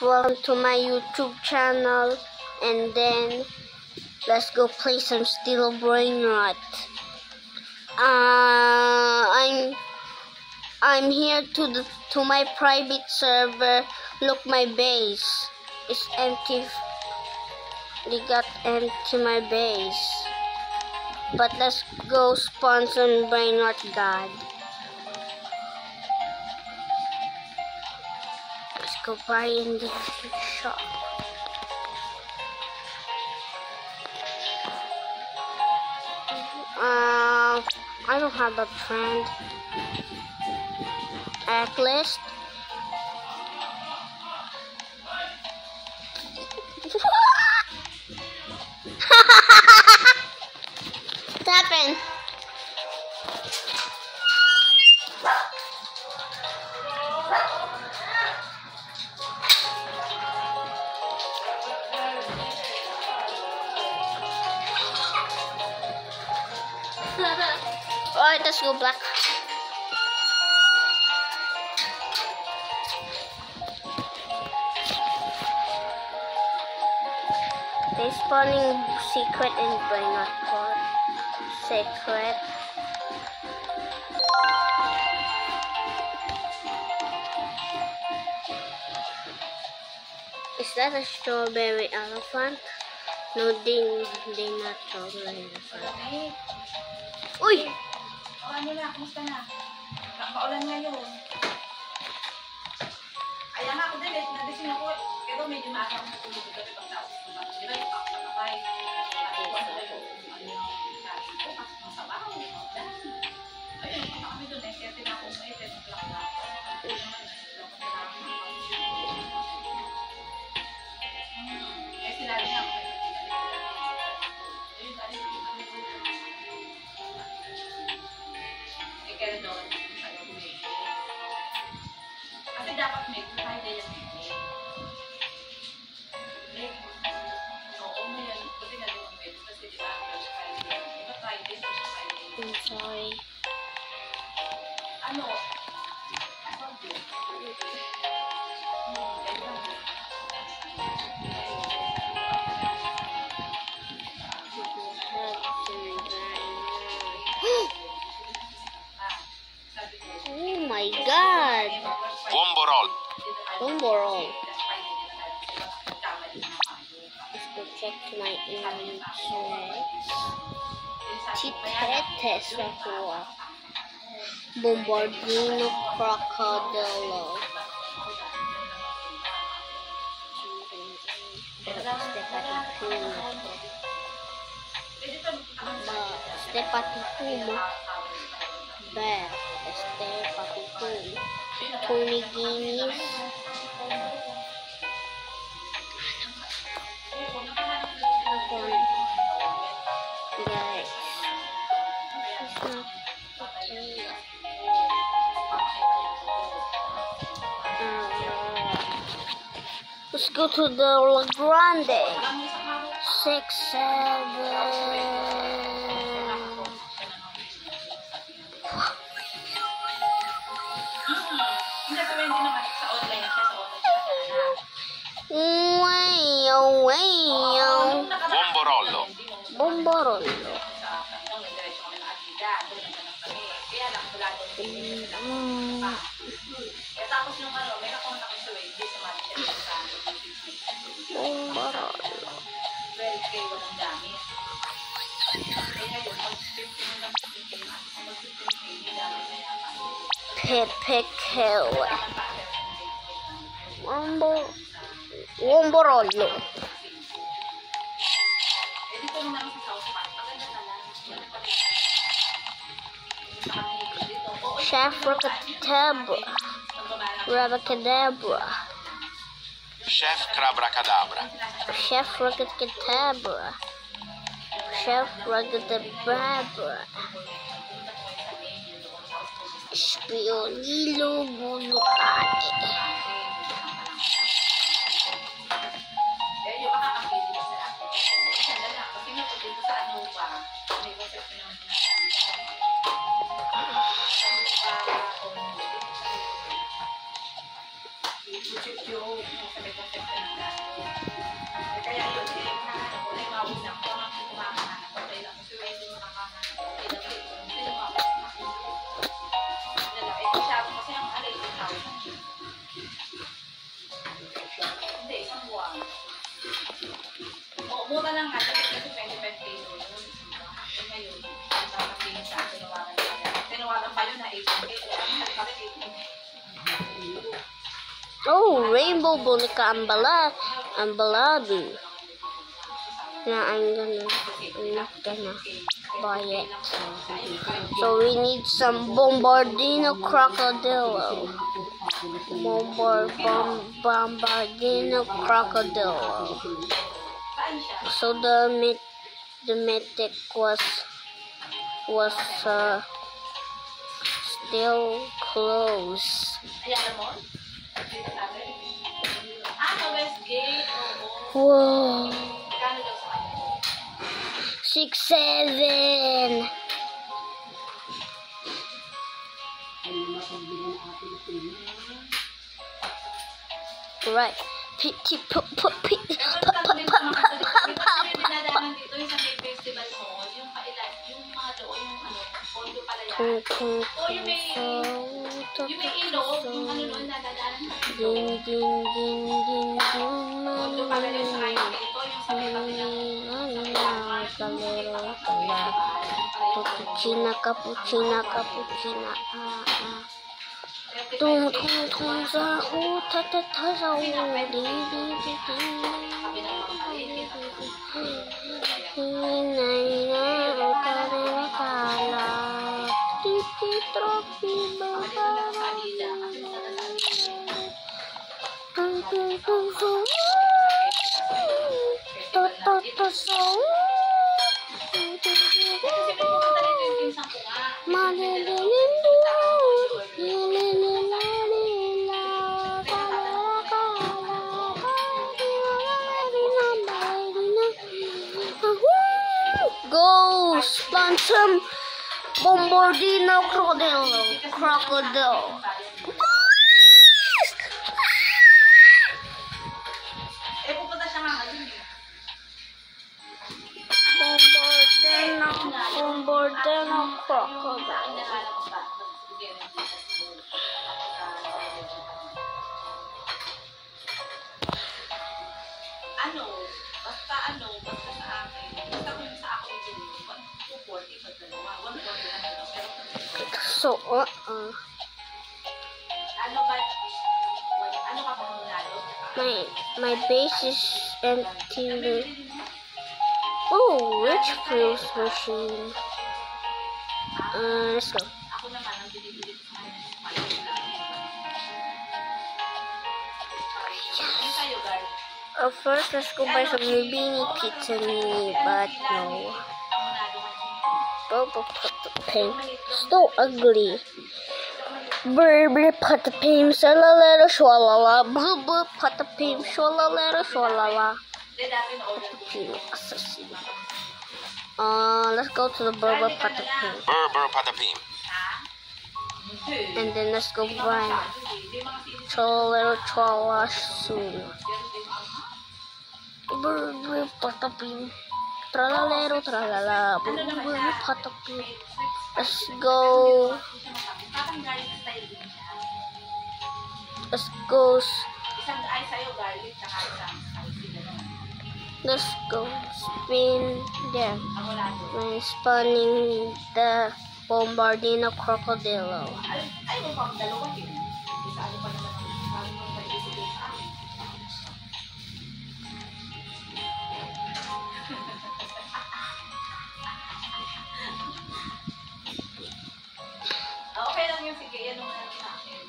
welcome to my YouTube channel, and then let's go play some Steel Brain Rot. I'm here to my private server. Look, my base is empty. They got empty my base. But let's go spawn some Brain Rot God. Let's go buy in the shop. I don't have a friend. At least. What happened? Alright, let's go black. They're spawning secret in Brain Rot Pod. Secret. Is that a strawberry elephant? No, they're not strawberry elephant. Uy! O, ano na? Kumusta na? Kaulan ngayon. Ayan nga ako din. Nagising ako. Pero medyo maaga akong natulog. Kasi pag tapos ko ba? Di ba yung pakapay? Tapos ko sa masabaw. Ayun, punta kami doon eh. Kaya tinakong mo eh. Pero naglak na ako. Eh, sila rin ako. Kaya doon, ayaw ko make. Kasi dapat make, kahit din yung make. Make, oo mo yan. Kasi nga doon ang make. Kasi diba, diba Friday, Friday. I'm sorry. Ano? Oh my God! Womborol. Let's go check my inventory. Chitetes nakuha. Bombardino Crocodilo. Stepatitum. Bear. Stepatitum. Tony Guinness. Guys. It's not okay. Let's go to the La Grande. 6, 7. Bomborollo. Tapos nung ano, may nakontak ko sa Wendy sa Bomborollo. Very kay walang gamit. Kaya ngayon, mag-15 mo lang mag-15 hindi gamit na yan. Pepe Kele. Womborollo. Chef Rabacadabra. Chef Crabacadabra. Chef Rabacadabra. Chef Rabacadabra. Spionilo Bulucane. YouTube, Pumunta lang nga kasi 25K yun. Eh ngayon, nakapili siya, tinawagan pa yun na 18K. Ang bakit 18K? Oh, rainbow boneka ambalado. Now I'm not gonna buy it. So we need some Bombardino Crocodile. Bombardino Crocodile. So the mythic was still closed. Whoa. 6-7. Right. Cappuccina. Tung sa ta Go spawn some Bombardino Crocodile. Bombardino Crocodile. Basta sa akin. Basta kung sa ako din, 240 sa dalawa. 140 na dalawa. So, ano ka pa manalo? my base is empty. Oh, rich fruit machine. Let's go. Ako naman, ang binibili ko sa First, let's go buy some Rubini Pizza Mini, but no. Boba put the paint. So ugly. Burber put the paint. Shalalera shwalala. Burber put the paint. Shalalera shwalala. Assassin. Let's go to the Burber put the paint. Berber patapim. And then let's go buy Shalalera shwalala soon. Burber put the paint. Tralalero tralala. Burber put the paint. Let's go. Let's go spin there. I'm spawning the Bombardino Crocodile. Okay lang yun, sige. Yan naman sa akin.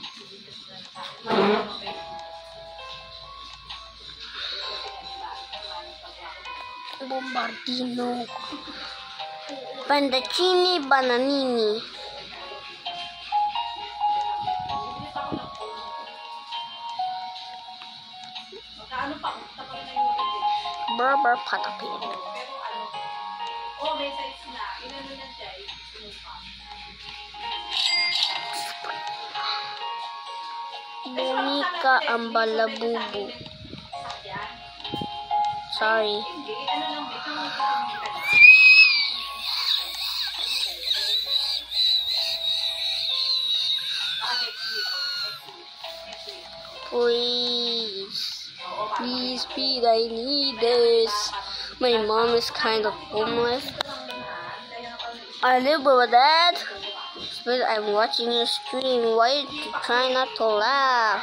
Bombardino. Pandaccini bananini. Berber patapin. Oh, may size na. Inano na siya. Bonica ambalabubu. Sorry. Please, please, I need this. My mom is kind of homeless. I live with that. But I'm watching your stream. Why you try not to laugh,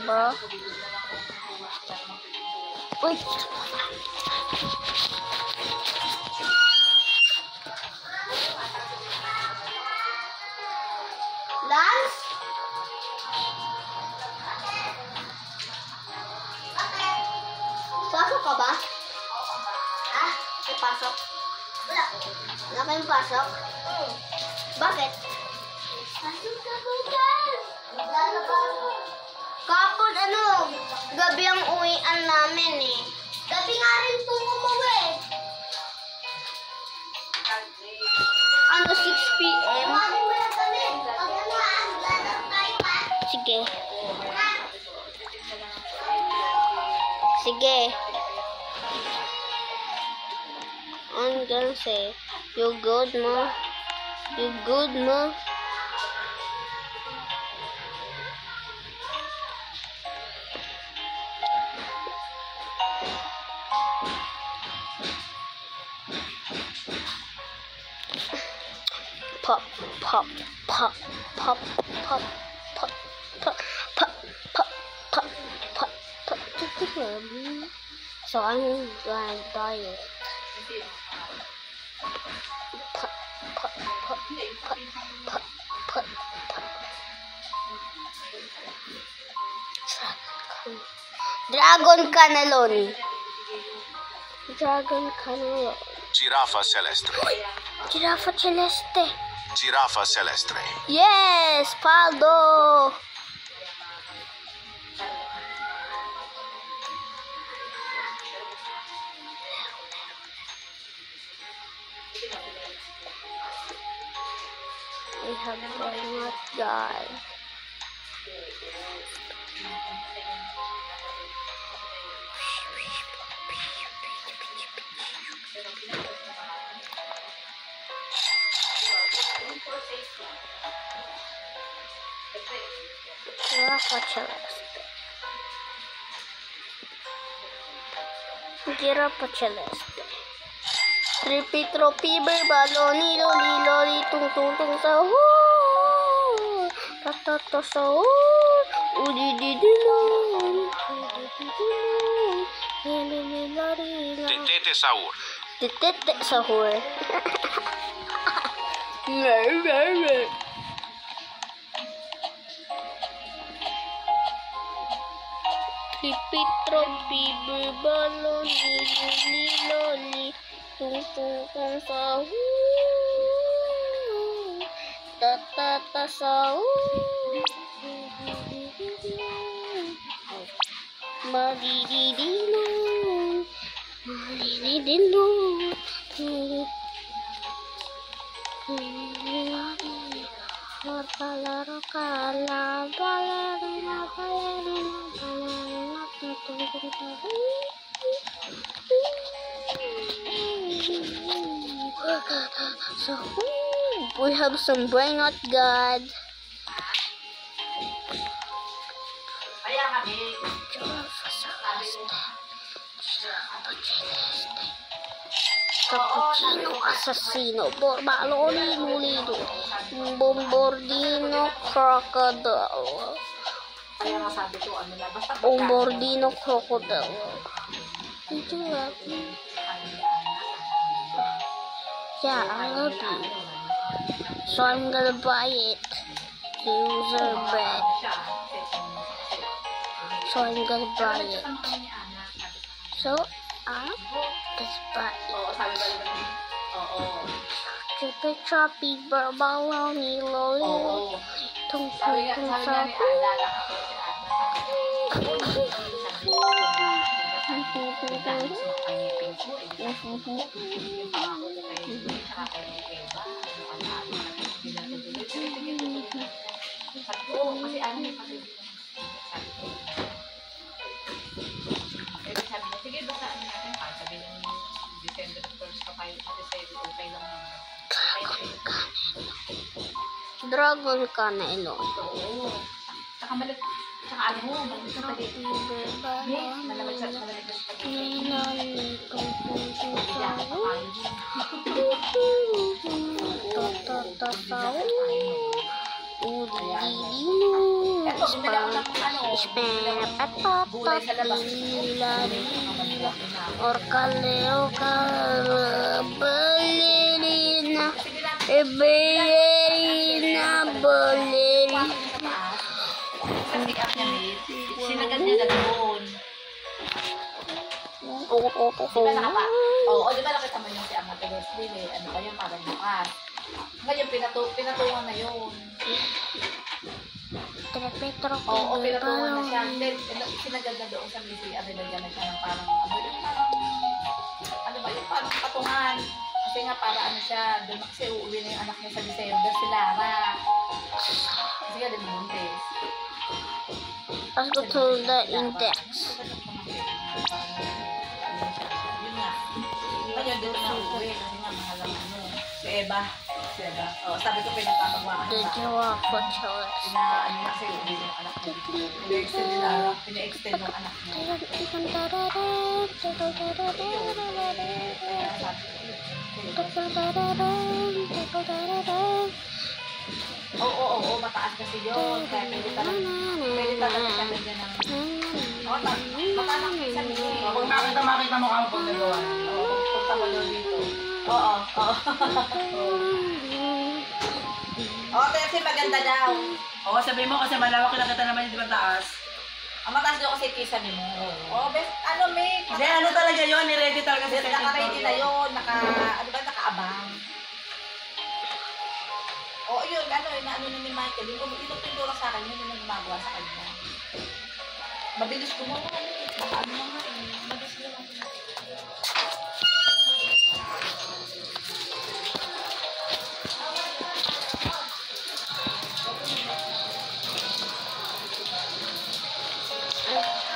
bro? Wait. Lance? Pasok ka ba? Ha? May pasok? Wala. Wala kayong pasok? Bakit? Pasok ka bukas! Kapon gabi ang uwian namin eh. Gabi nga rin itong umuwi. Ano, 6 p.m.? Sige. Sige. I'm gonna say, you good, ma? You good, ma? Pop, pop, pop, pop, pop, pop, pop, pop, pop, pop, pop, pop. So I'm going diet. Pop, pop, pop, pop, pop, pop, pop. Dragon cannelloni. Dragon cannelloni. Giraffa celeste. Giraffa celeste. Giraffa celeste. Yes, Paldo. We have very much guy. Giraffa celeste. Giraffa celeste. Tripi tropi berbaloni loli loli tung tung tung sahur. Tata sahur. Udi di di loli. Tetete sahur. Tetete sahur. Tripi tropi berbaloni loli loli. Tung tung tung sahur. Tata sahur. Madididino. Madididino. Balaro kala balaro so we have some brain rot god. Cappuccino assassino, borbaloni nulido, bombardino crocodile, bombardino crocodile. Yeah, I love you. So I'm gonna buy it. User bet. So I'm gonna buy it. So I'm just buy it. Trippy choppy berbaloni loli. Tung tung tung sahur. Dragon cannelloni. bumili ako ng gulay sa labas. or kaleo balerina balerina. Kasi up niya, mate. Sinagad niya na doon. Di ba nakita mo yung si Ama Telestin eh? Ano ba yung parang bukas? Ngayon, pinatungan na yun. Oo, pinatungan na siya. Then, sinagad na doon sa misi. Nilagyan na siya ng parang, ano ba yung parang patungan. Kasi nga, para ano siya, doon kasi uuwi na yung anak niya sa December, si Lara. Kasi nga, din buntis. Let's go to the index. Yun nga. Ngayon, doon na uuwi. Kasi nga, mahal ang si Eva. Sabi ko, pinagpapagawa The giraffe choice. Ano na kasi uuwi yung anak niya. Pina-extend yung anak niya. Oo, mataas kasi yun. Kaya pwede talaga siya ganyan ng... Mataas minsan eh. Kung makita mo kang pag nagawa. Punta mo doon dito. Oo. Kasi maganda daw. Oo, sabi mo kasi malawak nakita naman yung di ba taas? Ang mataas daw kasi kisa ni mo. Best, may... Hindi, ano talaga yun? Ni-ready talaga sa second Naka-ready na yun. Nakaabang. Yun, inaano na ni Michael. Yung pintura sa akin, yun yung gumagawa sa kanya. Mabilis gumawa. Ano nga mabilis gumawa.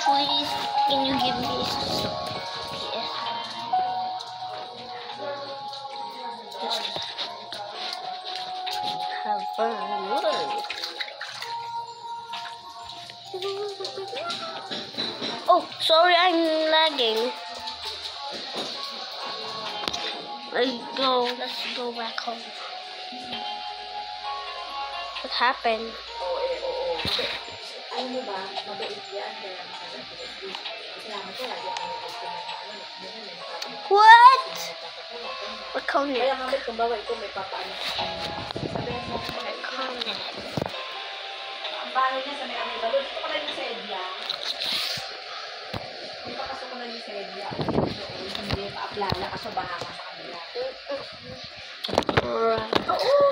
Please, can you give me have fun. Oh, sorry, I'm lagging. Let's go back home. What happened? Alam mo ba, mabait yan. Kaya salamat ko, lagi ako What? What connect? Kaya nga kung bawa ito, may papaano sa kanya. Sabihin mo, Connect. ang bahay niya sa may aming balon. Ito ko na yung sa Edya. May pakasok ko na yung sa Edya. Hindi pa-aplala kaso baha ka sa kanila. Alright. Oo!